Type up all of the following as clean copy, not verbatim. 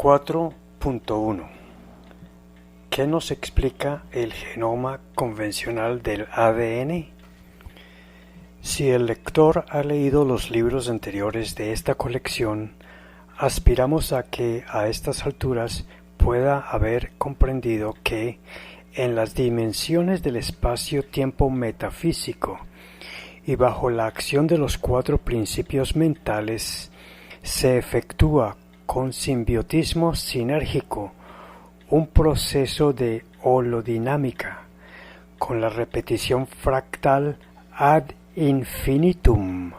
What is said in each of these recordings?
4.1 ¿Qué nos explica el genoma convencional del ADN? Si el lector ha leído los libros anteriores de esta colección, aspiramos a que a estas alturas pueda haber comprendido que en las dimensiones del espacio-tiempo metafísico y bajo la acción de los 4 principios mentales se efectúa con simbiotismo sinérgico un proceso de holodinámica con la repetición fractal ad infinitum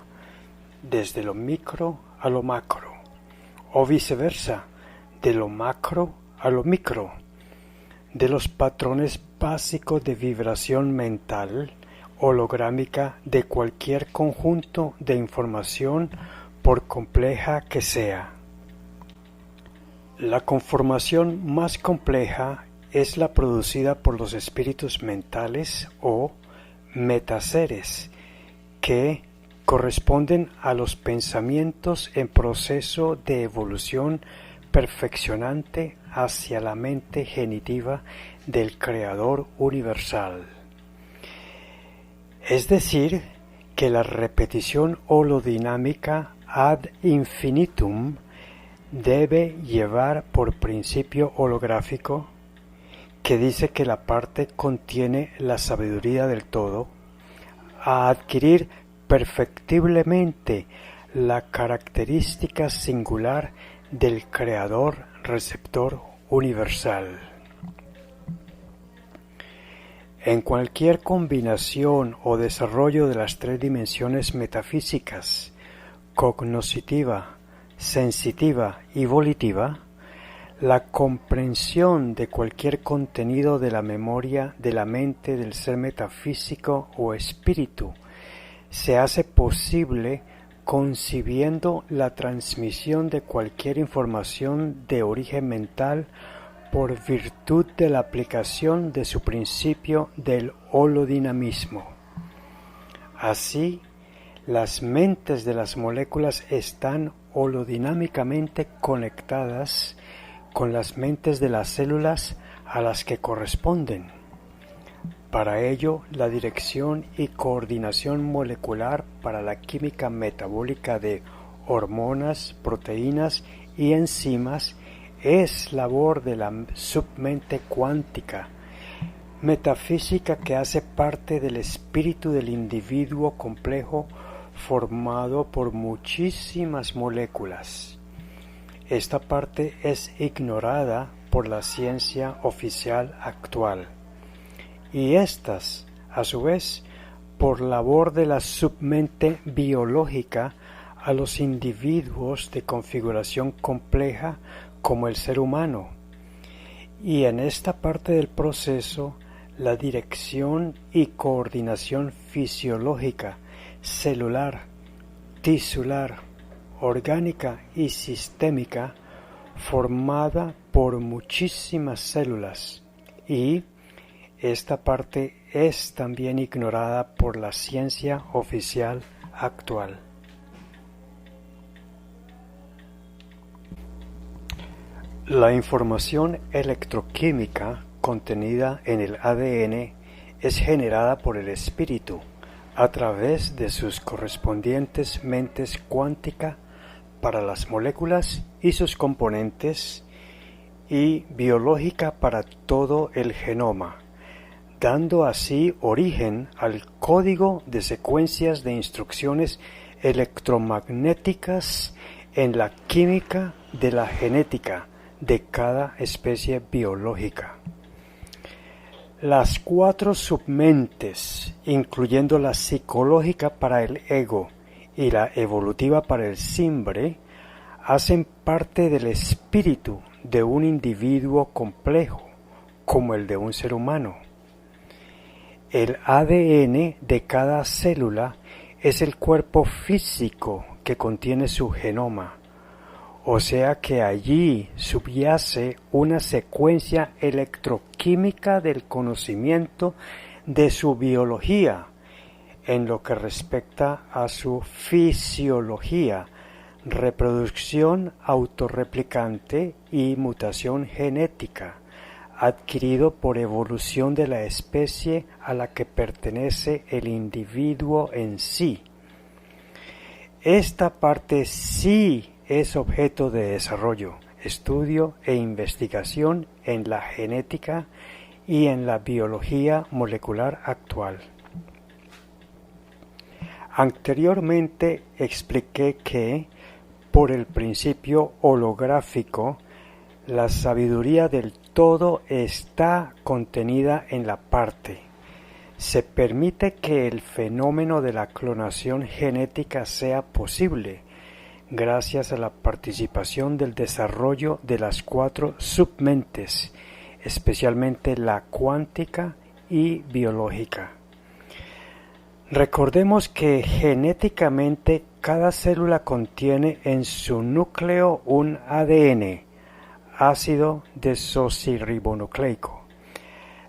desde lo micro a lo macro o viceversa de lo macro a lo micro de los patrones básicos de vibración mental holográmica de cualquier conjunto de información por compleja que sea. La conformación más compleja es la producida por los espíritus mentales o metaseres, que corresponden a los pensamientos en proceso de evolución perfeccionante hacia la mente genitiva del Creador universal. Es decir, que la repetición holodinámica ad infinitum debe llevar por principio holográfico, que dice que la parte contiene la sabiduría del todo, a adquirir perfectiblemente la característica singular del Creador receptor universal. En cualquier combinación o desarrollo de las 3 dimensiones metafísicas, cognoscitiva, sensitiva y volitiva, la comprensión de cualquier contenido de la memoria de la mente del ser metafísico o espíritu se hace posible concibiendo la transmisión de cualquier información de origen mental por virtud de la aplicación de su principio del holodinamismo. Así, las mentes de las moléculas están holodinámicamente conectadas con las mentes de las células a las que corresponden. Para ello, la dirección y coordinación molecular para la química metabólica de hormonas, proteínas y enzimas es labor de la submente cuántica, metafísica que hace parte del espíritu del individuo complejo formado por muchísimas moléculas. Esta parte es ignorada por la ciencia oficial actual, y estas, a su vez, por labor de la submente biológica a los individuos de configuración compleja como el ser humano. Y en esta parte del proceso, la dirección y coordinación fisiológica, celular, tisular, orgánica y sistémica, formada por muchísimas células, y esta parte es también ignorada por la ciencia oficial actual. La información electroquímica contenida en el ADN es generada por el espíritu a través de sus correspondientes mentes cuántica para las moléculas y sus componentes, y biológica para todo el genoma, dando así origen al código de secuencias de instrucciones electromagnéticas en la química de la genética de cada especie biológica. Las 4 submentes, incluyendo la psicológica para el ego y la evolutiva para el simbre, hacen parte del espíritu de un individuo complejo, como el de un ser humano. El ADN de cada célula es el cuerpo físico que contiene su genoma, o sea que allí subyace una secuencia electroquímica del conocimiento de su biología en lo que respecta a su fisiología, reproducción autorreplicante y mutación genética, adquirido por evolución de la especie a la que pertenece el individuo en sí. Esta parte sí es objeto de desarrollo, estudio e investigación en la genética y en la biología molecular actual. Anteriormente expliqué que, por el principio holográfico, la sabiduría del todo está contenida en la parte. Se permite que el fenómeno de la clonación genética sea posible, gracias a la participación del desarrollo de las 4 submentes, especialmente la cuántica y biológica. Recordemos que genéticamente cada célula contiene en su núcleo un ADN, ácido desoxirribonucleico.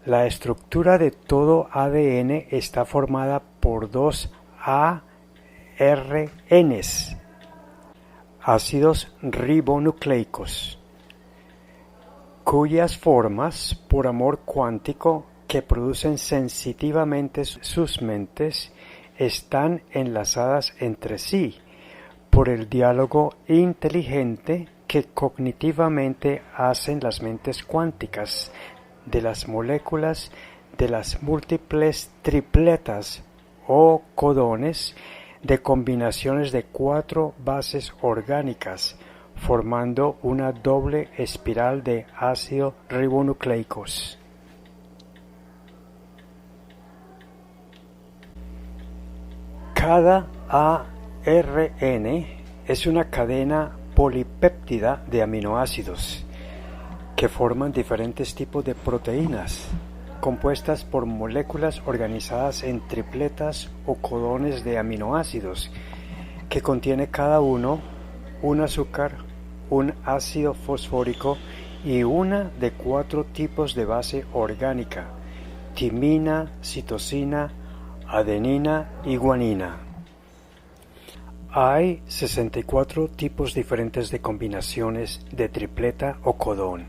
La estructura de todo ADN está formada por 2 ARNs, ácidos ribonucleicos, cuyas formas, por amor cuántico, que producen sensitivamente sus mentes, están enlazadas entre sí por el diálogo inteligente que cognitivamente hacen las mentes cuánticas de las moléculas de las múltiples tripletas o codones de combinaciones de 4 bases orgánicas, formando una doble espiral de ácidos ribonucleicos. Cada ARN es una cadena polipéptida de aminoácidos que forman diferentes tipos de proteínas, compuestas por moléculas organizadas en tripletas o codones de aminoácidos, que contiene cada uno un azúcar, un ácido fosfórico y una de 4 tipos de base orgánica: timina, citosina, adenina y guanina. Hay 64 tipos diferentes de combinaciones de tripleta o codón,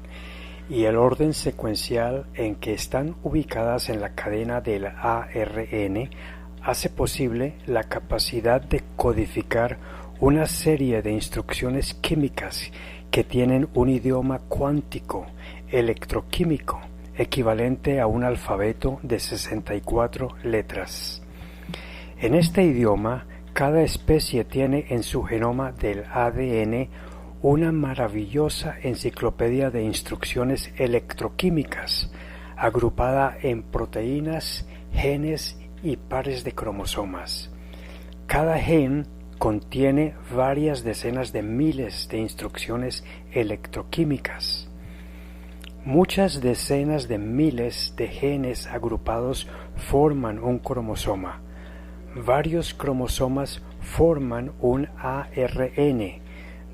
y el orden secuencial en que están ubicadas en la cadena del ARN hace posible la capacidad de codificar una serie de instrucciones químicas que tienen un idioma cuántico electroquímico equivalente a un alfabeto de 64 letras. En este idioma, cada especie tiene en su genoma del ADN una maravillosa enciclopedia de instrucciones electroquímicas, agrupada en proteínas, genes y pares de cromosomas. Cada gen contiene varias decenas de miles de instrucciones electroquímicas. Muchas decenas de miles de genes agrupados forman un cromosoma. Varios cromosomas forman un ARN.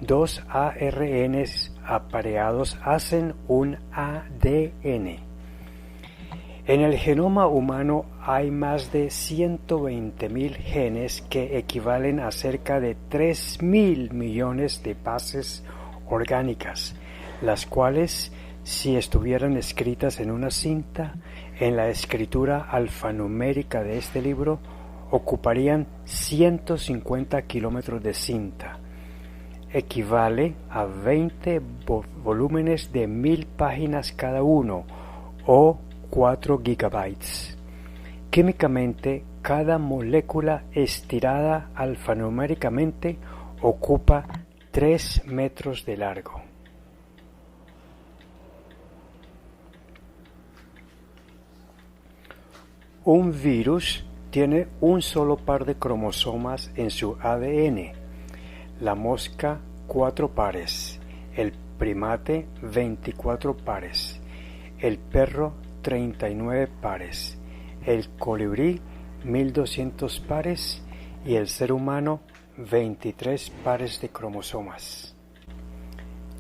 2 ARNs apareados hacen un ADN. En el genoma humano hay más de 120.000 genes que equivalen a cerca de 3.000 millones de bases orgánicas, las cuales, si estuvieran escritas en una cinta, en la escritura alfanumérica de este libro, ocuparían 150 kilómetros de cinta. Equivale a 20 volúmenes de 1000 páginas cada uno, o 4 gigabytes. Químicamente, cada molécula estirada alfanuméricamente ocupa 3 metros de largo. Un virus tiene un solo par de cromosomas en su ADN, la mosca 4 pares, el primate 24 pares, el perro 39 pares, el colibrí 1200 pares y el ser humano 23 pares de cromosomas.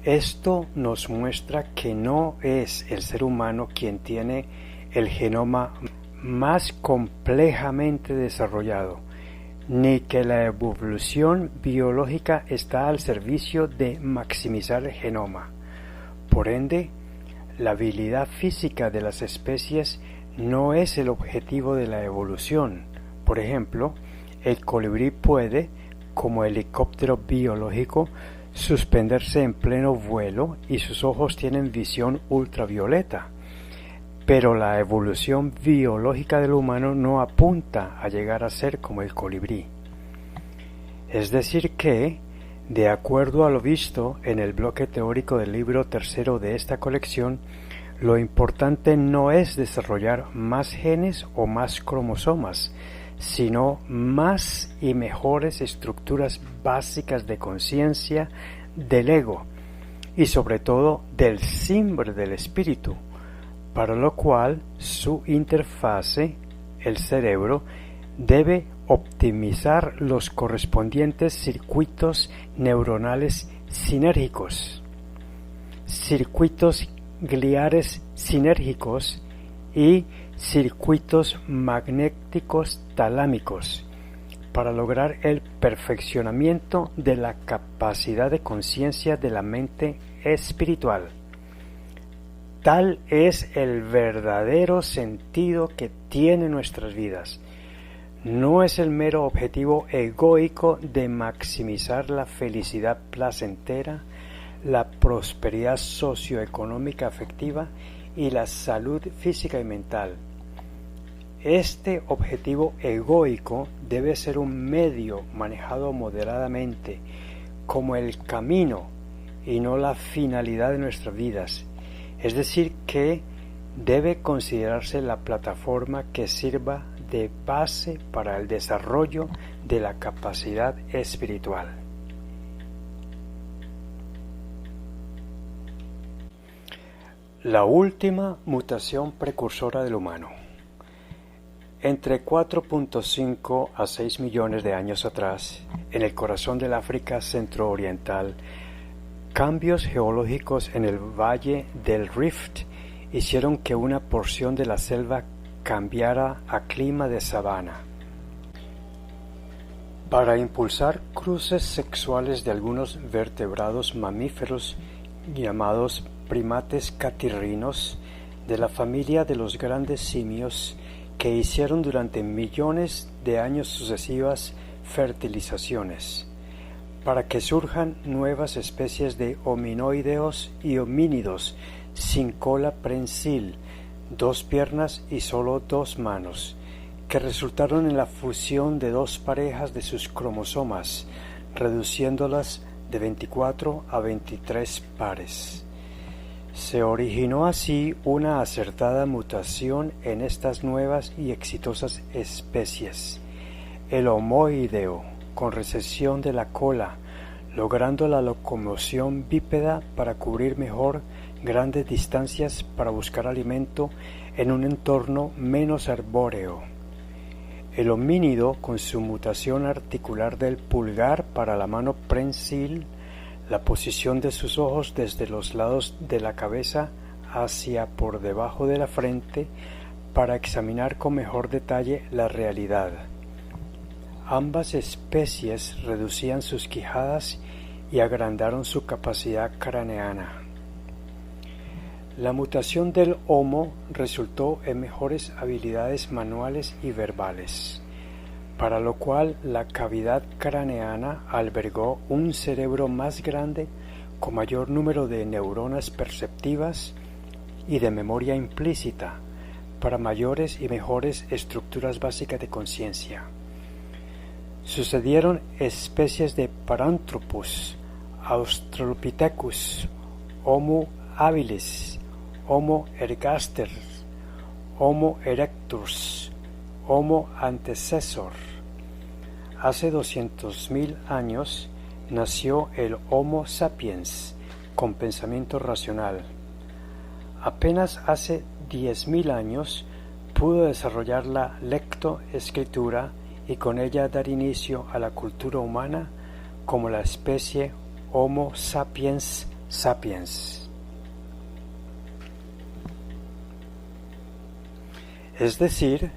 Esto nos muestra que no es el ser humano quien tiene el genoma más complejamente desarrollado, ni que la evolución biológica está al servicio de maximizar el genoma. Por ende, la habilidad física de las especies no es el objetivo de la evolución. Por ejemplo, el colibrí puede, como helicóptero biológico, suspenderse en pleno vuelo y sus ojos tienen visión ultravioleta. Pero la evolución biológica del humano no apunta a llegar a ser como el colibrí. Es decir que, de acuerdo a lo visto en el bloque teórico del libro tercero de esta colección, lo importante no es desarrollar más genes o más cromosomas, sino más y mejores estructuras básicas de conciencia del ego y sobre todo del simbre del espíritu, para lo cual su interfase, el cerebro, debe optimizar los correspondientes circuitos neuronales sinérgicos, circuitos gliares sinérgicos y circuitos magnéticos talámicos, para lograr el perfeccionamiento de la capacidad de conciencia de la mente espiritual. Tal es el verdadero sentido que tienen nuestras vidas. No es el mero objetivo egoico de maximizar la felicidad placentera, la prosperidad socioeconómica afectiva y la salud física y mental. Este objetivo egoico debe ser un medio manejado moderadamente como el camino y no la finalidad de nuestras vidas. Es decir, que debe considerarse la plataforma que sirva de base para el desarrollo de la capacidad espiritual. La última mutación precursora del humano. Entre 4.5 a 6 millones de años atrás, en el corazón del África centro-oriental, cambios geológicos en el valle del Rift hicieron que una porción de la selva cambiara a clima de sabana. Para impulsar cruces sexuales de algunos vertebrados mamíferos llamados primates catirrinos de la familia de los grandes simios, que hicieron durante millones de años sucesivas fertilizaciones, para que surjan nuevas especies de hominoideos y homínidos sin cola prensil, 2 piernas y solo 2 manos, que resultaron en la fusión de 2 parejas de sus cromosomas, reduciéndolas de 24 a 23 pares. Se originó así una acertada mutación en estas nuevas y exitosas especies. El homoideo, con recesión de la cola, logrando la locomoción bípeda para cubrir mejor grandes distancias para buscar alimento en un entorno menos arbóreo. El homínido, con su mutación articular del pulgar para la mano prensil, la posición de sus ojos desde los lados de la cabeza hacia por debajo de la frente para examinar con mejor detalle la realidad. Ambas especies reducían sus quijadas y agrandaron su capacidad craneana. La mutación del Homo resultó en mejores habilidades manuales y verbales, para lo cual la cavidad craneana albergó un cerebro más grande con mayor número de neuronas perceptivas y de memoria implícita, para mayores y mejores estructuras básicas de conciencia. Sucedieron especies de Paranthropus, Australopithecus, Homo habilis, Homo ergaster, Homo erectus, Homo antecessor. Hace 200.000 años nació el Homo sapiens, con pensamiento racional. Apenas hace 10.000 años pudo desarrollar la lectoescritura y con ella dar inicio a la cultura humana como la especie Homo sapiens sapiens. Es decir,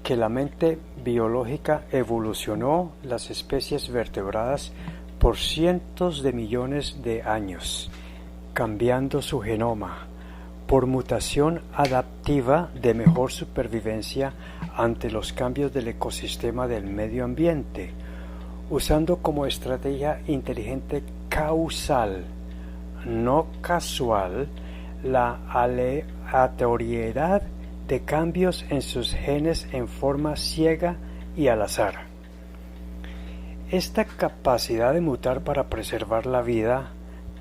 que la mente biológica evolucionó las especies vertebradas por cientos de millones de años, cambiando su genoma por mutación adaptiva de mejor supervivencia ante los cambios del ecosistema del medio ambiente, usando como estrategia inteligente causal, no casual, la aleatoriedad de cambios en sus genes en forma ciega y al azar. Esta capacidad de mutar para preservar la vida,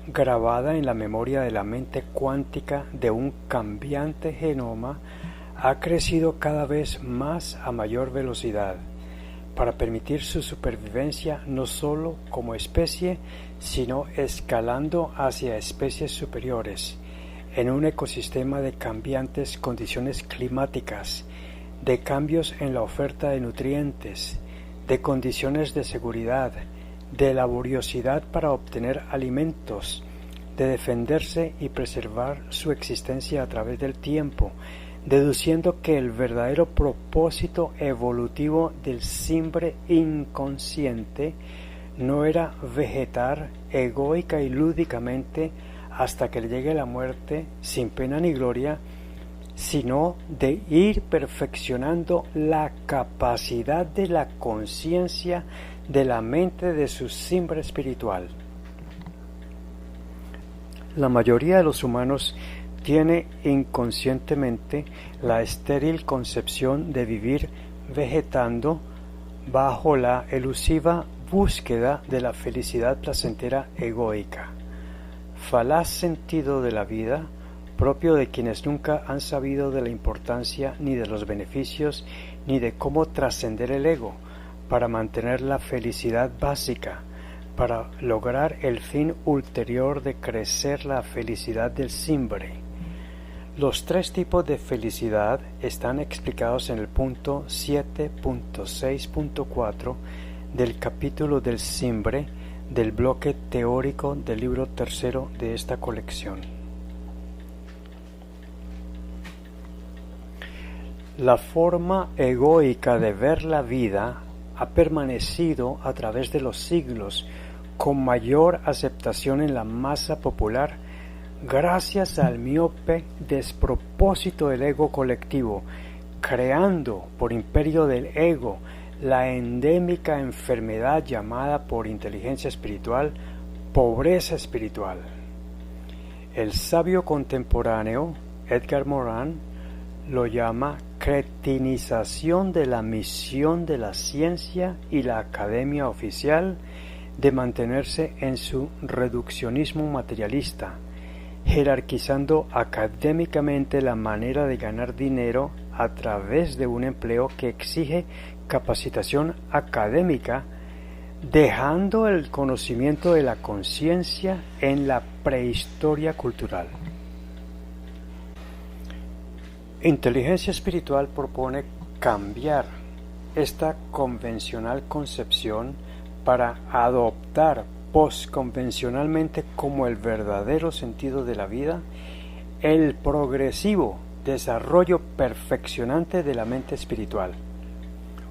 grabada en la memoria de la mente cuántica de un cambiante genoma, ha crecido cada vez más a mayor velocidad, para permitir su supervivencia no solo como especie, sino escalando hacia especies superiores, en un ecosistema de cambiantes condiciones climáticas, de cambios en la oferta de nutrientes, de condiciones de seguridad, de laboriosidad para obtener alimentos, de defenderse y preservar su existencia a través del tiempo, deduciendo que el verdadero propósito evolutivo del simbre inconsciente no era vegetar egoica y lúdicamente hasta que le llegue la muerte sin pena ni gloria, sino de ir perfeccionando la capacidad de la conciencia de la mente de su simbre espiritual. La mayoría de los humanos tiene inconscientemente la estéril concepción de vivir vegetando bajo la elusiva búsqueda de la felicidad placentera egoica, falaz sentido de la vida propio de quienes nunca han sabido de la importancia ni de los beneficios ni de cómo trascender el ego para mantener la felicidad básica, para lograr el fin ulterior de crecer la felicidad del simbre. Los tres tipos de felicidad están explicados en el punto 7.6.4 del capítulo del simbre del bloque teórico del libro tercero de esta colección. La forma egoica de ver la vida ha permanecido a través de los siglos con mayor aceptación en la masa popular gracias al miope despropósito del ego colectivo, creando por imperio del ego la endémica enfermedad llamada por inteligencia espiritual pobreza espiritual. El sabio contemporáneo Edgar Morin lo llama cretinización de la misión de la ciencia y la academia oficial de mantenerse en su reduccionismo materialista, jerarquizando académicamente la manera de ganar dinero a través de un empleo que exige capacitación académica, dejando el conocimiento de la conciencia en la prehistoria cultural. Inteligencia espiritual propone cambiar esta convencional concepción para adoptar postconvencionalmente como el verdadero sentido de la vida el progresivo desarrollo perfeccionante de la mente espiritual,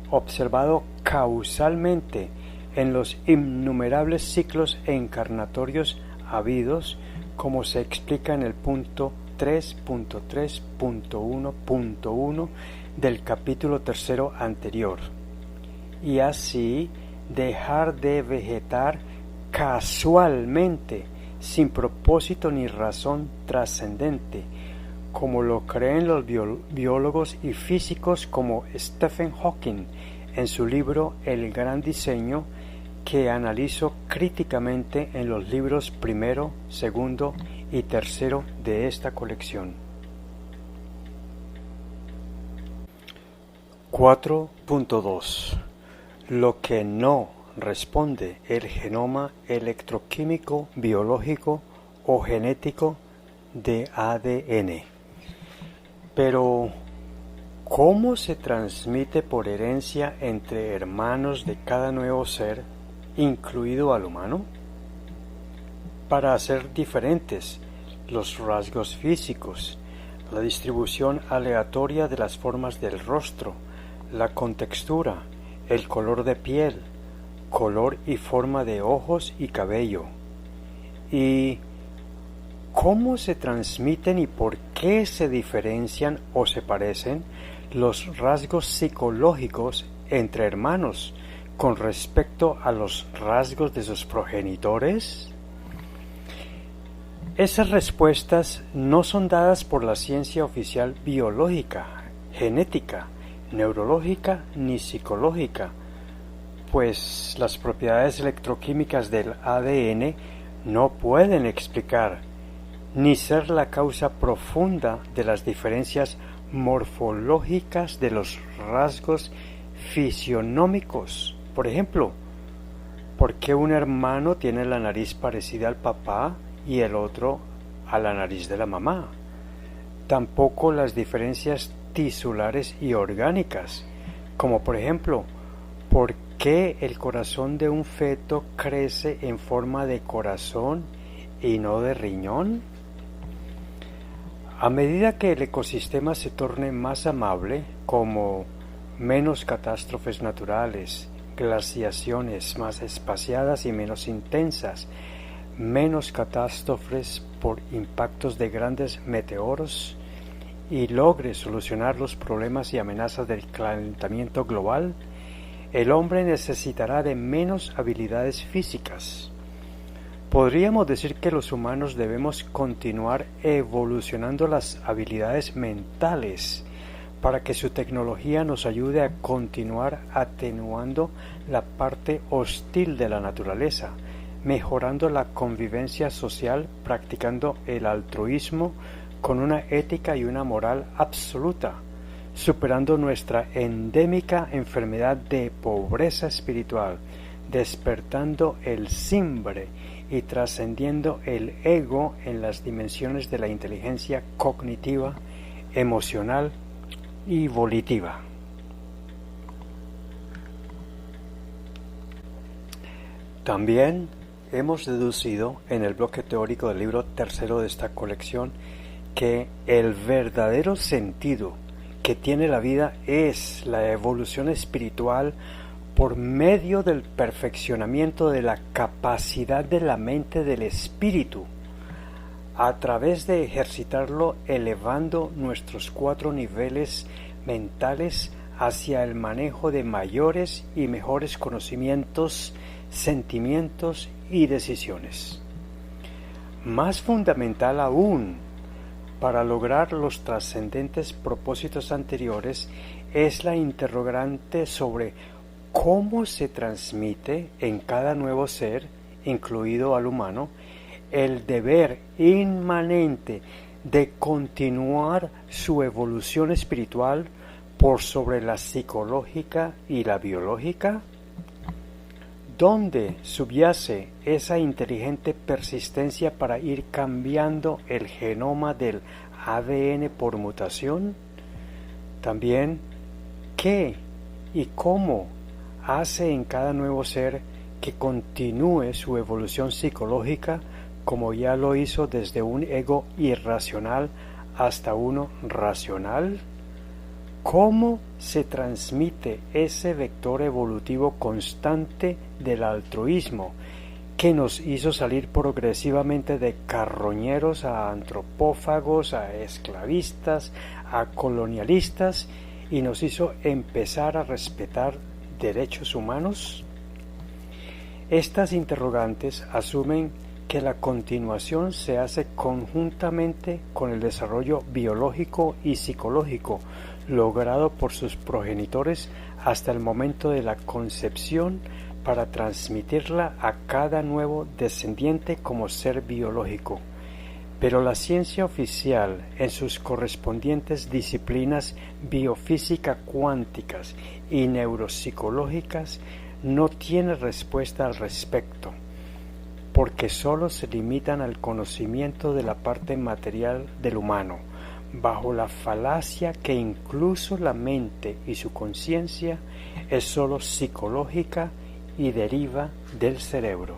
observado causalmente en los innumerables ciclos encarnatorios habidos, como se explica en el punto 3.3.1.1 del capítulo tercero anterior, y así dejar de vegetar casualmente, sin propósito ni razón trascendente, como lo creen los biólogos y físicos como Stephen Hawking en su libro El Gran Diseño, que analizo críticamente en los libros primero, segundo y tercero de esta colección. 4.2. Lo que no responde el genoma electroquímico, biológico o genético de ADN. Pero, ¿cómo se transmite por herencia entre hermanos de cada nuevo ser, incluido al humano? Para hacer diferentes los rasgos físicos, la distribución aleatoria de las formas del rostro, la contextura, el color de piel, color y forma de ojos y cabello. ¿Y cómo se transmiten y por qué se diferencian o se parecen los rasgos psicológicos entre hermanos con respecto a los rasgos de sus progenitores? Esas respuestas no son dadas por la ciencia oficial biológica, genética, neurológica ni psicológica, pues las propiedades electroquímicas del ADN no pueden explicar ni ser la causa profunda de las diferencias morfológicas de los rasgos fisionómicos. Por ejemplo, ¿por qué un hermano tiene la nariz parecida al papá y el otro a la nariz de la mamá? Tampoco las diferencias tisulares y orgánicas, como por ejemplo, ¿por qué el corazón de un feto crece en forma de corazón y no de riñón? A medida que el ecosistema se torne más amable, como menos catástrofes naturales, glaciaciones más espaciadas y menos intensas, menos catástrofes por impactos de grandes meteoros, y logre solucionar los problemas y amenazas del calentamiento global, el hombre necesitará de menos habilidades físicas. Podríamos decir que los humanos debemos continuar evolucionando las habilidades mentales para que su tecnología nos ayude a continuar atenuando la parte hostil de la naturaleza, mejorando la convivencia social, practicando el altruismo con una ética y una moral absoluta, superando nuestra endémica enfermedad de pobreza espiritual, despertando el simbre y trascendiendo el ego en las dimensiones de la inteligencia cognitiva, emocional y volitiva. También hemos deducido en el bloque teórico del libro tercero de esta colección que el verdadero sentido que tiene la vida es la evolución espiritual por medio del perfeccionamiento de la capacidad de la mente del espíritu, a través de ejercitarlo elevando nuestros 4 niveles mentales hacia el manejo de mayores y mejores conocimientos, sentimientos y decisiones. Más fundamental aún, para lograr los trascendentes propósitos anteriores, es la interrogante sobre cómo se transmite en cada nuevo ser, incluido al humano, el deber inmanente de continuar su evolución espiritual por sobre la psicológica y la biológica. ¿Dónde subyace esa inteligente persistencia para ir cambiando el genoma del ADN por mutación? También, ¿qué y cómo hace en cada nuevo ser que continúe su evolución psicológica como ya lo hizo desde un ego irracional hasta uno racional? ¿Cómo se transmite ese vector evolutivo constante del altruismo que nos hizo salir progresivamente de carroñeros a antropófagos, a esclavistas, a colonialistas y nos hizo empezar a respetar derechos humanos? Estas interrogantes asumen que la continuación se hace conjuntamente con el desarrollo biológico y psicológico logrado por sus progenitores hasta el momento de la concepción para transmitirla a cada nuevo descendiente como ser biológico. Pero la ciencia oficial, en sus correspondientes disciplinas biofísica cuánticas y neuropsicológicas, no tiene respuesta al respecto, porque sólo se limitan al conocimiento de la parte material del humano, bajo la falacia que incluso la mente y su conciencia es sólo psicológica y deriva del cerebro.